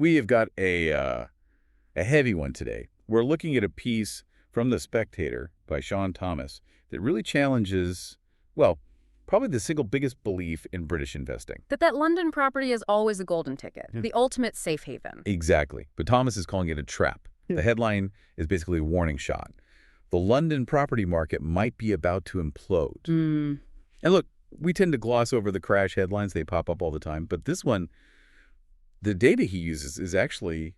We have got a heavy one today. We're looking at a piece from The Spectator by Sean Thomas that really challenges, well, probably the single biggest belief in British investing. That London property is always a golden ticket, the ultimate safe haven. Exactly. But Thomas is calling it a trap. The headline is basically a warning shot. The London property market might be about to implode. And look, we tend to gloss over the crash headlines. They pop up all the time. But this one, the data he uses is actually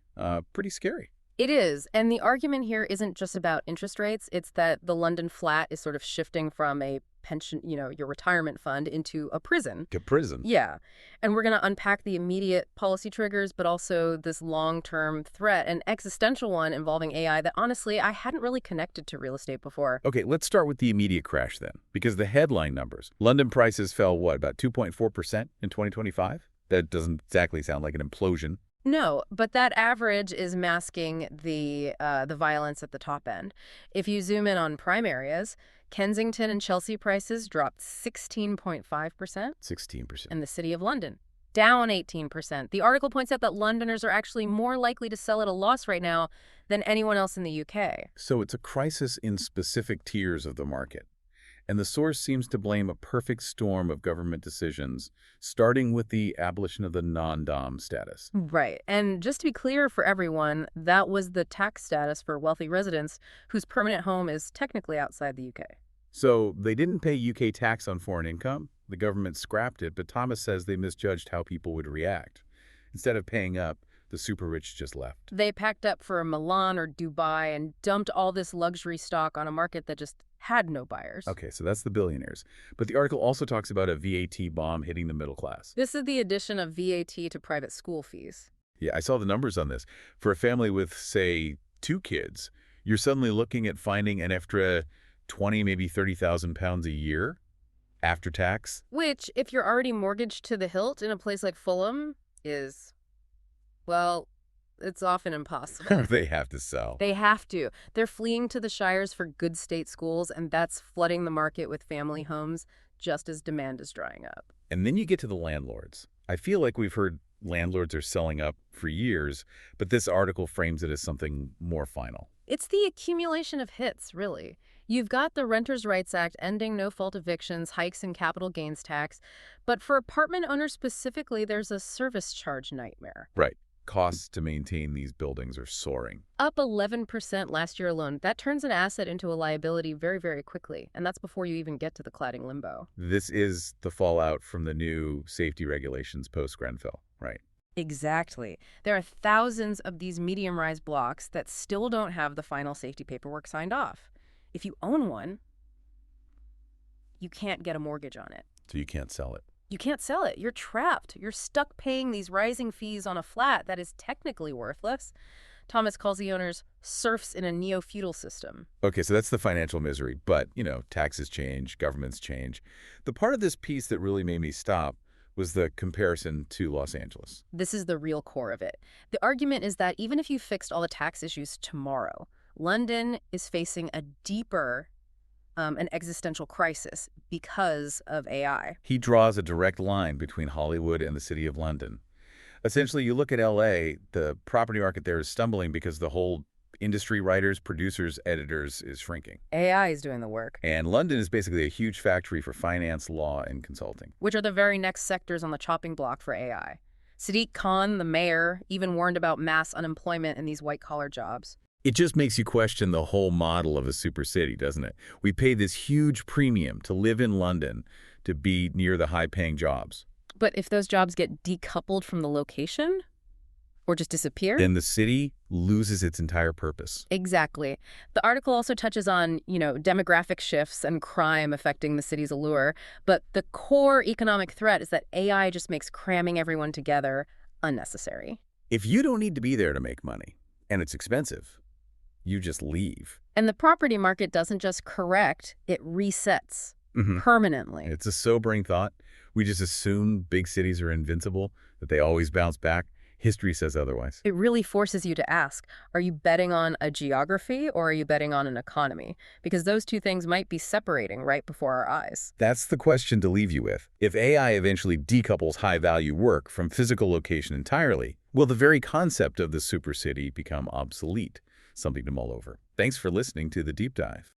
pretty scary. It is. And the argument here isn't just about interest rates. It's that the London flat is sort of shifting from a pension, your retirement fund, into a prison. To prison. Yeah. And we're going to unpack the immediate policy triggers, but also this long-term threat, an existential one involving AI that, honestly, I hadn't really connected to real estate before. Okay, let's start with the immediate crash then, because the headline numbers. London prices fell, what, about 2.4% in 2025? That doesn't exactly sound like an implosion. No, but that average is masking the violence at the top end. If you zoom in on prime areas, Kensington and Chelsea prices dropped 16.5%. 16%. And the City of London, down 18%. The article points out that Londoners are actually more likely to sell at a loss right now than anyone else in the UK. So it's a crisis in specific tiers of the market. And the source seems to blame a perfect storm of government decisions, starting with the abolition of the non-dom status. Right. And just to be clear for everyone, that was the tax status for wealthy residents whose permanent home is technically outside the UK. So they didn't pay UK tax on foreign income. The government scrapped it, but Thomas says they misjudged how people would react. Instead of paying up, the super rich just left. They packed up for Milan or Dubai and dumped all this luxury stock on a market that just had no buyers. Okay, so that's the billionaires. But the article also talks about a VAT bomb hitting the middle class. This is the addition of VAT to private school fees. Yeah, I saw the numbers on this. For a family with, say, 2 kids, you're suddenly looking at finding an extra 20, maybe 30,000 pounds a year after tax. Which, if you're already mortgaged to the hilt in a place like Fulham, is, well, it's often impossible. They have to sell. They have to. They're fleeing to the shires for good state schools, and that's flooding the market with family homes just as demand is drying up. And then you get to the landlords. I feel like we've heard landlords are selling up for years, but this article frames it as something more final. It's the accumulation of hits, really. You've got the Renters' Rights Act ending no-fault evictions, hikes in capital gains tax, but for apartment owners specifically, there's a service charge nightmare. Right. Costs to maintain these buildings are soaring. Up 11% last year alone. That turns an asset into a liability very, very quickly, and that's before you even get to the cladding limbo. This is the fallout from the new safety regulations post-Grenfell, right? Exactly. There are thousands of these medium-rise blocks that still don't have the final safety paperwork signed off. If you own one, you can't get a mortgage on it. So you can't sell it. You can't sell it. You're trapped. You're stuck paying these rising fees on a flat that is technically worthless. Thomas calls the owners serfs in a neo-feudal system. Okay, so that's the financial misery. But, taxes change, governments change. The part of this piece that really made me stop was the comparison to Los Angeles. This is the real core of it. The argument is that even if you fixed all the tax issues tomorrow, London is facing a deeper an existential crisis because of AI. He draws a direct line between Hollywood and the City of London. Essentially, you look at LA, the property market there is stumbling because the whole industry, writers, producers, editors is shrinking. AI is doing the work. And London is basically a huge factory for finance, law, and consulting. Which are the very next sectors on the chopping block for AI. Sadiq Khan, the mayor, even warned about mass unemployment in these white-collar jobs. It just makes you question the whole model of a super city, doesn't it? We pay this huge premium to live in London to be near the high-paying jobs. But if those jobs get decoupled from the location or just disappear, then the city loses its entire purpose. Exactly. The article also touches on, demographic shifts and crime affecting the city's allure. But the core economic threat is that AI just makes cramming everyone together unnecessary. If you don't need to be there to make money, and it's expensive, you just leave. And the property market doesn't just correct, it resets permanently. It's a sobering thought. We just assume big cities are invincible, that they always bounce back. History says otherwise. It really forces you to ask, are you betting on a geography or are you betting on an economy? Because those two things might be separating right before our eyes. That's the question to leave you with. If AI eventually decouples high-value work from physical location entirely, Will the very concept of the supercity become obsolete? Something to mull over. Thanks for listening to The Deep Dive.